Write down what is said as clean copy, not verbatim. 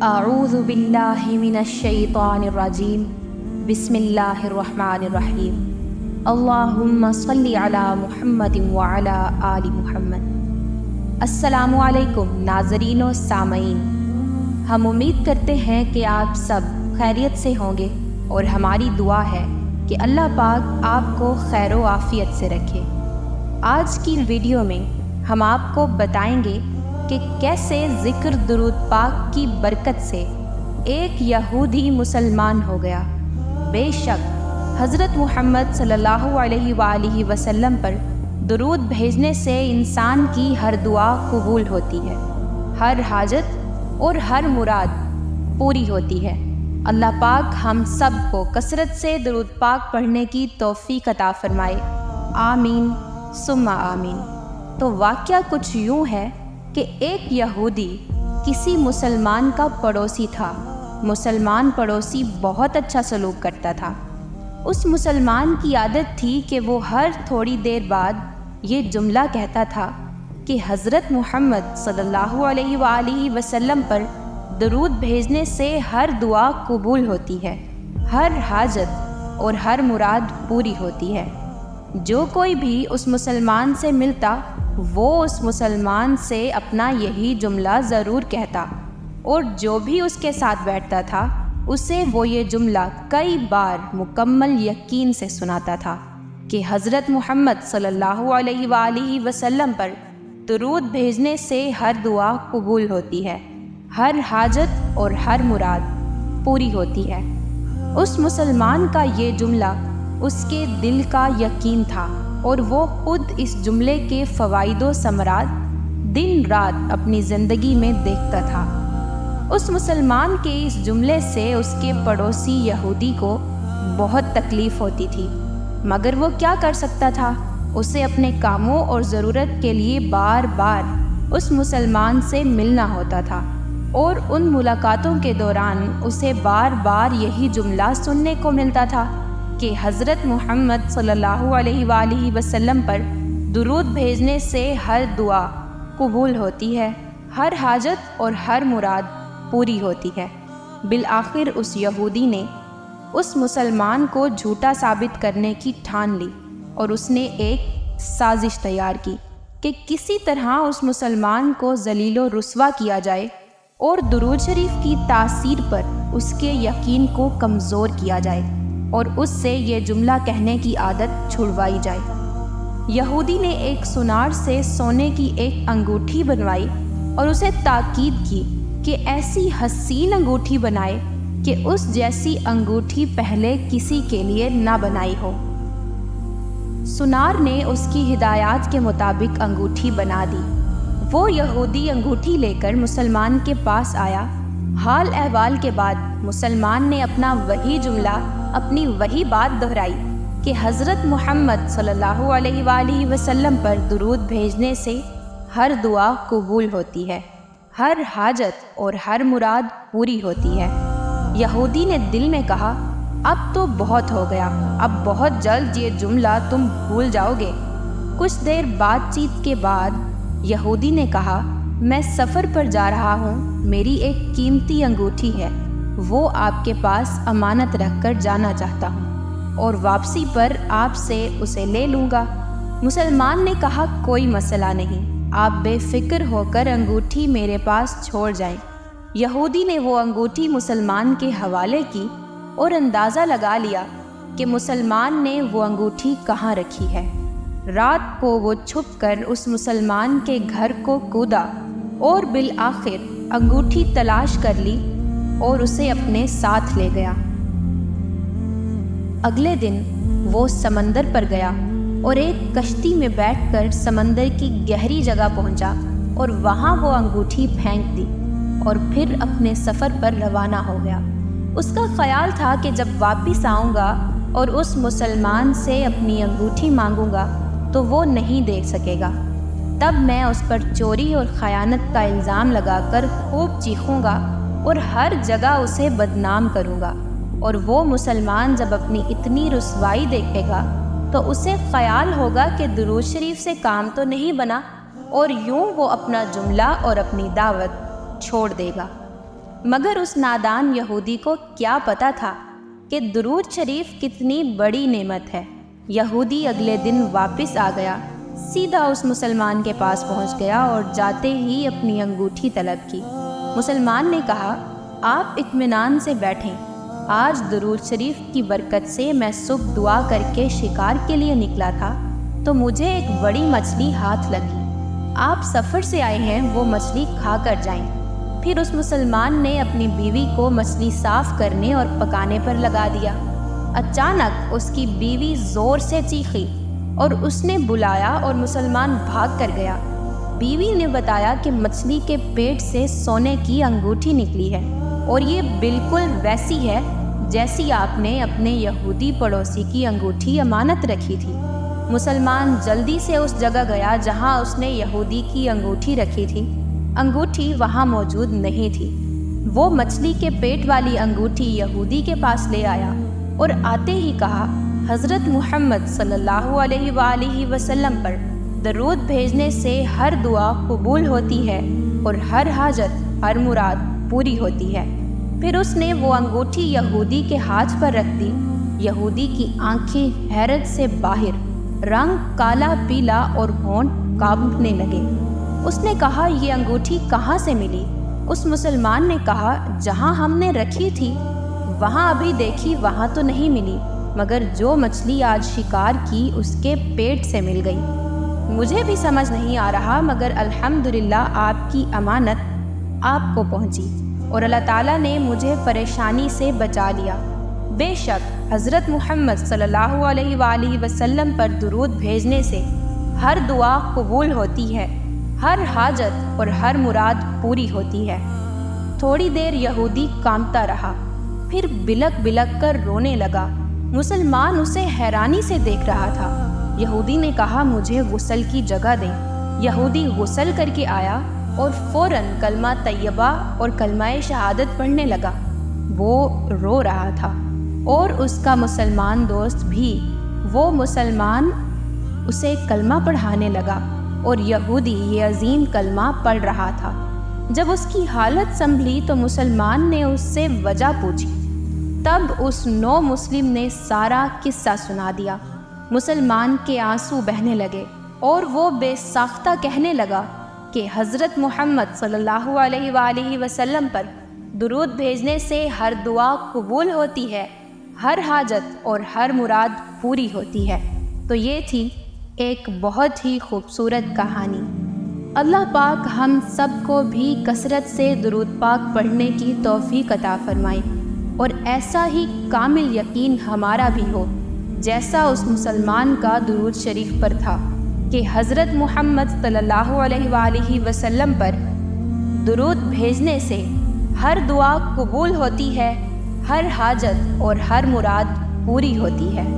اعوذ باللہ من الشیطان الرجیم بسم اللہ الرحمن الرحیم اللہم صلی علی محمد وعلی آل محمد۔ السلام علیکم ناظرین و سامعین، ہم امید کرتے ہیں کہ آپ سب خیریت سے ہوں گے اور ہماری دعا ہے کہ اللہ پاک آپ کو خیر و عافیت سے رکھے۔ آج کی ویڈیو میں ہم آپ کو بتائیں گے کہ کیسے ذکر درود پاک کی برکت سے ایک یہودی مسلمان ہو گیا۔ بے شک حضرت محمد صلی اللہ علیہ وآلہ وسلم پر درود بھیجنے سے انسان کی ہر دعا قبول ہوتی ہے، ہر حاجت اور ہر مراد پوری ہوتی ہے۔ اللہ پاک ہم سب کو کثرت سے درود پاک پڑھنے کی توفیق عطا فرمائے، آمین ثم آمین۔ تو واقعہ کچھ یوں ہے کہ ایک یہودی کسی مسلمان کا پڑوسی تھا۔ مسلمان پڑوسی بہت اچھا سلوک کرتا تھا۔ اس مسلمان کی عادت تھی کہ وہ ہر تھوڑی دیر بعد یہ جملہ کہتا تھا کہ حضرت محمد صلی اللہ علیہ وآلہ وسلم پر درود بھیجنے سے ہر دعا قبول ہوتی ہے، ہر حاجت اور ہر مراد پوری ہوتی ہے۔ جو کوئی بھی اس مسلمان سے ملتا وہ اس مسلمان سے اپنا یہی جملہ ضرور کہتا، اور جو بھی اس کے ساتھ بیٹھتا تھا اسے وہ یہ جملہ کئی بار مکمل یقین سے سناتا تھا کہ حضرت محمد صلی اللہ علیہ وآلہ وسلم پر درود بھیجنے سے ہر دعا قبول ہوتی ہے، ہر حاجت اور ہر مراد پوری ہوتی ہے۔ اس مسلمان کا یہ جملہ اس کے دل کا یقین تھا، اور وہ خود اس جملے کے فوائد و ثمرات دن رات اپنی زندگی میں دیکھتا تھا۔ اس مسلمان کے اس جملے سے اس کے پڑوسی یہودی کو بہت تکلیف ہوتی تھی، مگر وہ کیا کر سکتا تھا؟ اسے اپنے کاموں اور ضرورت کے لیے بار بار اس مسلمان سے ملنا ہوتا تھا، اور ان ملاقاتوں کے دوران اسے بار بار یہی جملہ سننے کو ملتا تھا کہ حضرت محمد صلی اللہ علیہ وآلہ وسلم پر درود بھیجنے سے ہر دعا قبول ہوتی ہے، ہر حاجت اور ہر مراد پوری ہوتی ہے۔ بالآخر اس یہودی نے اس مسلمان کو جھوٹا ثابت کرنے کی ٹھان لی، اور اس نے ایک سازش تیار کی کہ کسی طرح اس مسلمان کو ذلیل و رسوا کیا جائے اور درود شریف کی تاثیر پر اس کے یقین کو کمزور کیا جائے، اور اس سے یہ جملہ کہنے کی عادت چھڑوائی جائے۔ یہودی نے ایک سونار سے سونے کی ایک انگوٹھی بنوائی اور اسے تاکید کی کہ ایسی حسین انگوٹھی بنائے کہ اس جیسی انگوٹھی پہلے کسی کے لیے نہ بنائی ہو۔ سونار نے اس کی ہدایات کے مطابق انگوٹھی بنا دی۔ وہ یہودی انگوٹھی لے کر مسلمان کے پاس آیا۔ حال احوال کے بعد مسلمان نے اپنا وہی جملہ، اپنی وہی بات دہرائی کہ حضرت محمد صلی اللہ علیہ وآلہ وسلم پر درود بھیجنے سے ہر دعا قبول ہوتی ہے، ہر حاجت اور ہر مراد پوری ہوتی ہے۔ یہودی نے دل میں کہا، اب تو بہت ہو گیا، اب بہت جلد یہ جملہ تم بھول جاؤ گے۔ کچھ دیر بات چیت کے بعد یہودی نے کہا، میں سفر پر جا رہا ہوں، میری ایک قیمتی انگوٹھی ہے، وہ آپ کے پاس امانت رکھ کر جانا چاہتا ہوں، اور واپسی پر آپ سے اسے لے لوں گا۔ مسلمان نے کہا، کوئی مسئلہ نہیں، آپ بے فکر ہو کر انگوٹھی میرے پاس چھوڑ جائیں۔ یہودی نے وہ انگوٹھی مسلمان کے حوالے کی اور اندازہ لگا لیا کہ مسلمان نے وہ انگوٹھی کہاں رکھی ہے۔ رات کو وہ چھپ کر اس مسلمان کے گھر کو کودا اور بالآخر انگوٹھی تلاش کر لی اور اسے اپنے ساتھ لے گیا۔ اگلے دن وہ سمندر پر گیا اور ایک کشتی میں بیٹھ کر سمندر کی گہری جگہ پہنچا اور وہاں وہ انگوٹھی پھینک دی اور پھر اپنے سفر پر روانہ ہو گیا۔ اس کا خیال تھا کہ جب واپس آؤں گا اور اس مسلمان سے اپنی انگوٹھی مانگوں گا تو وہ نہیں دے سکے گا، تب میں اس پر چوری اور خیانت کا الزام لگا کر خوب چیخوں گا اور ہر جگہ اسے بدنام کروں گا، اور وہ مسلمان جب اپنی اتنی رسوائی دیکھے گا تو اسے خیال ہوگا کہ درود شریف سے کام تو نہیں بنا، اور یوں وہ اپنا جملہ اور اپنی دعوت چھوڑ دے گا۔ مگر اس نادان یہودی کو کیا پتہ تھا کہ درود شریف کتنی بڑی نعمت ہے۔ یہودی اگلے دن واپس آ گیا، سیدھا اس مسلمان کے پاس پہنچ گیا اور جاتے ہی اپنی انگوٹھی طلب کی۔ مسلمان نے کہا، آپ اطمینان سے بیٹھیں، آج درود شریف کی برکت سے میں صبح دعا کر کے شکار کے لیے نکلا تھا تو مجھے ایک بڑی مچھلی ہاتھ لگی۔ آپ سفر سے آئے ہیں، وہ مچھلی کھا کر جائیں۔ پھر اس مسلمان نے اپنی بیوی کو مچھلی صاف کرنے اور پکانے پر لگا دیا۔ اچانک اس کی بیوی زور سے چیخی اور اس نے بلایا اور مسلمان بھاگ کر گیا۔ بیوی نے بتایا کہ مچھلی کے پیٹ سے سونے کی انگوٹھی نکلی ہے اور یہ بالکل ویسی ہے جیسی آپ نے اپنے یہودی پڑوسی کی انگوٹھی امانت رکھی تھی۔ مسلمان جلدی سے اس جگہ گیا جہاں اس نے یہودی کی انگوٹھی رکھی تھی۔ انگوٹھی وہاں موجود نہیں تھی۔ وہ مچھلی کے پیٹ والی انگوٹھی یہودی کے پاس لے آیا اور آتے ہی کہا، حضرت محمد صلی اللہ علیہ وآلہ وسلم پر درود بھیجنے سے ہر دعا قبول ہوتی ہے اور ہر حاجت، ہر مراد پوری ہوتی ہے۔ پھر اس نے وہ انگوٹھی یہودی کے ہاتھ پر رکھ دی۔ یہودی کی آنکھیں حیرت سے باہر، رنگ کالا پیلا اور ہونٹ کانپنے لگے۔ اس نے کہا، یہ انگوٹھی کہاں سے ملی؟ اس مسلمان نے کہا، جہاں ہم نے رکھی تھی وہاں ابھی دیکھی، وہاں تو نہیں ملی، مگر جو مچھلی آج شکار کی اس کے پیٹ سے مل گئی۔ مجھے بھی سمجھ نہیں آ رہا، مگر الحمدللہ آپ کی امانت آپ کو پہنچی اور اللہ تعالیٰ نے مجھے پریشانی سے بچا لیا۔ بے شک حضرت محمد صلی اللہ علیہ وآلہ وسلم پر درود بھیجنے سے ہر دعا قبول ہوتی ہے، ہر حاجت اور ہر مراد پوری ہوتی ہے۔ تھوڑی دیر یہودی کانپتا رہا، پھر بلک بلک کر رونے لگا۔ مسلمان اسے حیرانی سے دیکھ رہا تھا۔ یہودی نے کہا، مجھے غسل کی جگہ دیں۔ یہودی غسل کر کے آیا اور فوراً کلمہ طیبہ اور کلمہ شہادت پڑھنے لگا۔ وہ رو رہا تھا اور اس کا مسلمان دوست بھی۔ وہ مسلمان اسے کلمہ پڑھانے لگا اور یہودی یہ عظیم کلمہ پڑھ رہا تھا۔ جب اس کی حالت سنبھلی تو مسلمان نے اس سے وجہ پوچھی۔ تب اس نو مسلم نے سارا قصہ سنا دیا۔ مسلمان کے آنسو بہنے لگے اور وہ بے ساختہ کہنے لگا کہ حضرت محمد صلی اللہ علیہ وآلہ وسلم پر درود بھیجنے سے ہر دعا قبول ہوتی ہے، ہر حاجت اور ہر مراد پوری ہوتی ہے۔ تو یہ تھی ایک بہت ہی خوبصورت کہانی۔ اللہ پاک ہم سب کو بھی کثرت سے درود پاک پڑھنے کی توفیق عطا فرمائے اور ایسا ہی کامل یقین ہمارا بھی ہو جیسا اس مسلمان کا درود شریف پر تھا کہ حضرت محمد صلی اللہ علیہ وآلہ وسلم پر درود بھیجنے سے ہر دعا قبول ہوتی ہے، ہر حاجت اور ہر مراد پوری ہوتی ہے۔